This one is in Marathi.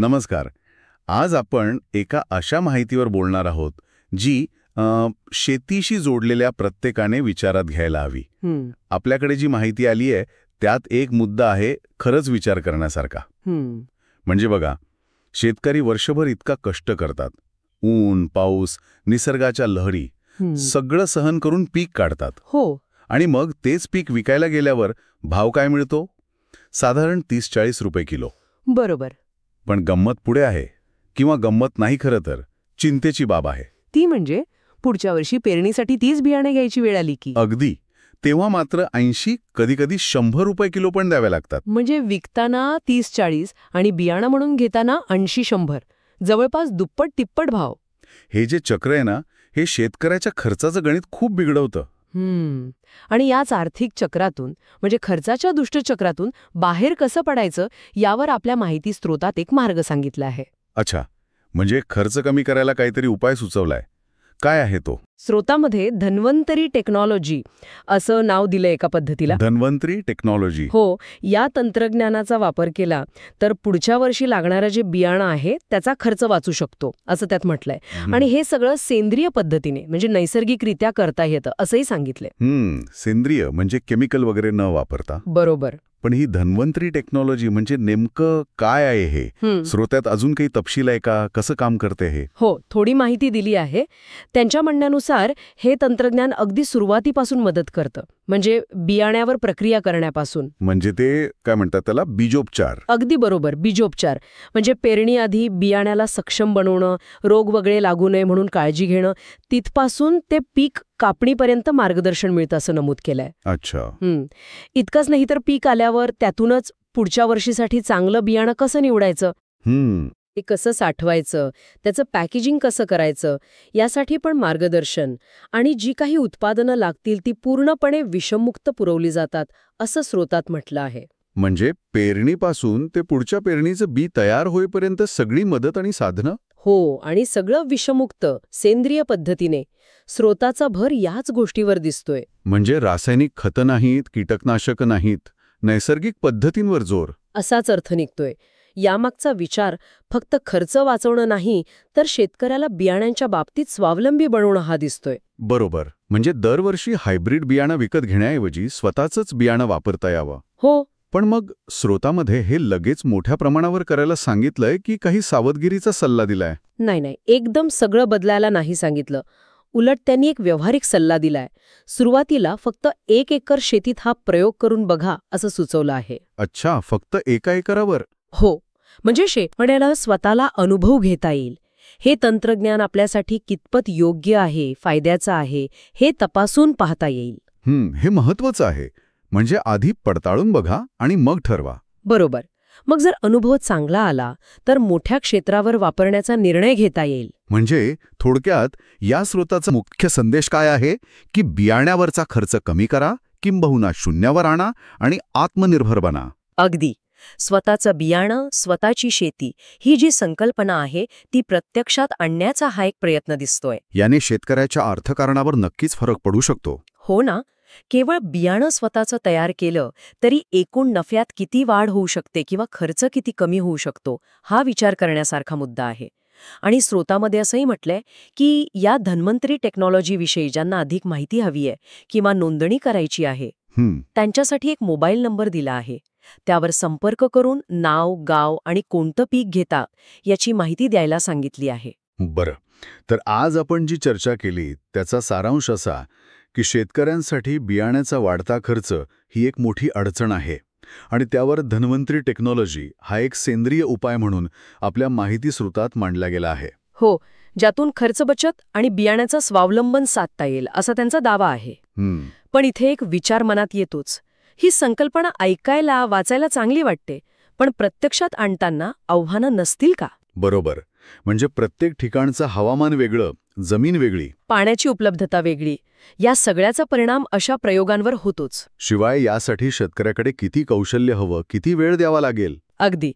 नमस्कार. आज आपण एका अशा माहितीवर बोलणार आहोत जी शेतीशी जोडलेल्या प्रत्येकाने विचारात घ्यायला हवी. हं, आपल्याकडे जी माहिती आली आहे त्यात एक मुद्दा आहे खरंच विचार करण्यासारखा. हं. म्हणजे बघा, शेतकरी वर्षभर इतका कष्ट करतात. ऊन, पाऊस, निसर्गाच्या लहरी हं. सगळं सहन करून पीक काढतात. हो, आणि मग तेच पीक विकायला गेल्यावर भाव काय मिळतो? साधारण 30-40 रुपये किलो. बरोबर. पण गंमत पुढे आहे. किंवा गंमत नाही, खरं तर चिंतेची बाब आहे. ती म्हणजे पुढच्या वर्षी पेरणीसाठी तीच बियाणे घ्यायची वेळ आली की. अगदी. तेव्हा मात्र 80, कधीकधी 100 रुपये किलो पण द्यावे लागतात. म्हणजे विकताना 30-40 आणि बियाणं म्हणून घेताना 80-100. जवळपास दुप्पट तिप्पट भाव. हे जे चक्र आहे ना, हे शेतकऱ्याच्या खर्चाचं गणित खूप बिघडवतं. आणि याच आर्थिक चक्रातून म्हणजे खर्चाच्या दुष्टचक्रातून बाहेर कसं पडायचं यावर आपल्या माहिती स्रोतात एक मार्ग सांगितला आहे. अच्छा, म्हणजे खर्च कमी करायला काहीतरी उपाय सुचवलाय. काय आहे तो? स्रोतामध्ये धन्वंतरी टेक्नॉलॉजी असं नाव दिलं एका पद्धतीला. धन्वंतरी टेक्नॉलॉजी. हो, या तंत्रज्ञानाचा वापर केला तर पुढच्या वर्षी लागणारं जे बियाणं आहे त्याचा खर्च वाचू शकतो असं त्यात म्हटलंय. आणि हे सगळं सेंद्रिय पद्धतीने म्हणजे नैसर्गिकरित्या करता येतं असंही सांगितलंय. सेंद्रिय म्हणजे केमिकल वगैरे न वापरता. बरोबर. पण ही धन्वंतरी टेक्नॉलॉजी म्हणजे नेमकं काय आहे हे? स्रोतात अजून काही तपशील आहे का? कसं काम करते हे? हो, थोडी माहिती दिली आहे. त्यांच्या म्हणण्यानुसार हे तंत्रज्ञान अगदी सुरुवातीपासून मदत करतं. म्हणजे बियाण्यावर प्रक्रिया करण्यापासून. म्हणजे ते काय म्हणतात त्याला, बीजोपचार. अगदी बरोबर, बीजोपचार. म्हणजे पेरणीआधी बियाण्याला सक्षम बनवणं, रोग वगैरे लागू नये म्हणून काळजी घेणं, तिथपासून ते पीक कापणीपर्यंत मार्गदर्शन मिळतं असं नमूद केलंय. अच्छा. इतकंच नाही तर पीक आल्यावर त्यातूनच पुढच्या वर्षीसाठी चांगलं बियाणं कसं निवडायचं, ते कसं साठवायचं, त्याचं पॅकेजिंग कसं करायचं, यासाठी पण मार्गदर्शन. आणि जी काही उत्पादनं लागतील ती पूर्णपणे विषमुक्त पुरवली जातात असं स्रोतात म्हटलं आहे. म्हणजे पेरणीपासून ते पुढच्या पेरणीचं बी तयार होईपर्यंत सगळी मदत आणि साधनं? हो, आणि सगळं विषमुक्त, सेंद्रिय पद्धतीने. स्रोताचा भर याच गोष्टीवर दिसतोय. म्हणजे रासायनिक खतं नाहीत, कीटकनाशकं नाहीत, नैसर्गिक पद्धतींवर जोर. असाच अर्थ निघतोय. यामागचा विचार फक्त खर्च वाचवणं नाही तर शेतकऱ्याला बियाण्यांच्या बाबतीत स्वावलंबी बनवणं हा दिसतोय. बरोबर. म्हणजे दरवर्षी हायब्रिड बियाणं विकत घेण्याऐवजी स्वतःचंच बियाणं वापरता यावं. हो. पण मग स्रोतामध्ये हे लगेच मोठ्या प्रमाणावर करायला सांगितलंय की काही सावधगिरीचा सल्ला दिलाय? नाही, एकदम सगळं बदलायला नाही सांगितलं. उलट त्यांनी एक व्यावहारिक सल्ला दिलाय. सुरुवातीला फक्त 1 एकर शेतीत हा प्रयोग करून बघा असं सुचवलं आहे. अच्छा, फक्त 1 एकरावर? हो, म्हणजे शेतकऱ्याला स्वतःला अनुभव घेता येईल. हे तंत्रज्ञान आपल्यासाठी कितपत योग्य आहे, फायद्याचं आहे, हे तपासून पाहता येईल. हे महत्वाचं आहे. म्हणजे आधी पडताळून बघा आणि मग ठरवा. बरोबर. मग जर अनुभव चांगला आला तर मोठ्या क्षेत्रावर वापरण्याचा निर्णय घेता येईल. म्हणजे थोडक्यात या स्रोताचा मुख्य संदेश काय आहे की बियाण्यावरचा खर्च कमी करा, किंबहुना शून्यावर आणा आणि आत्मनिर्भर बना. अगदी. स्वतःचं बियाणं, स्वतःची शेती ही जी संकल्पना आहे ती प्रत्यक्षात आणण्याचा हा एक प्रयत्न दिसतोय. याने शेतकऱ्याच्या अर्थकारणावर नक्कीच फरक पडू शकतो. हो ना. केवळ बियाणं स्वतःचं तयार केलं तरी एकूण नफ्यात किती वाढ होऊ शकते किंवा खर्च किती कमी होऊ शकतो हा विचार करण्यासारखा मुद्दा आहे. आणि स्रोतामध्ये असंही म्हटलंय की या धन्वंतरी टेक्नॉलॉजीविषयी ज्यांना अधिक माहिती हवी आहे किंवा नोंदणी करायची आहे त्यांच्यासाठी एक मोबाईल नंबर दिला आहे. त्यावर संपर्क करून नाव, गाव आणि कोणतं पीक घेता याची माहिती द्यायला सांगितली आहे. बरं. तर आज आपण जी चर्चा केली त्याचा सारांश असा की शेतकऱ्यांसाठी बियाण्याचा वाढता खर्च ही एक मोठी अडचण आहे आणि त्यावर धन्वंतरी टेक्नॉलॉजी हा एक सेंद्रिय उपाय म्हणून आपल्या माहिती स्रोतात मांडला गेला आहे. हो, ज्यातून खर्च बचत आणि बियाण्याचं स्वावलंबन साधता येईल असा त्यांचा दावा आहे. पण इथे एक विचार मनात येतोच. ही संकल्पना ऐकायला, वाचायला चांगली वाटते, पण प्रत्यक्षात आणताना आव्हानं नसतील का? बरोबर. म्हणजे प्रत्येक ठिकाणचं हवामान वेगळं, जमीन वेगळी, पाण्याची उपलब्धता वेगळी. या सगळ्याचा परिणाम अशा प्रयोगांवर होतोच. शिवाय यासाठी शेतकऱ्याकडे किती कौशल्य हवं, किती वेळ द्यावा लागेल. अगदी.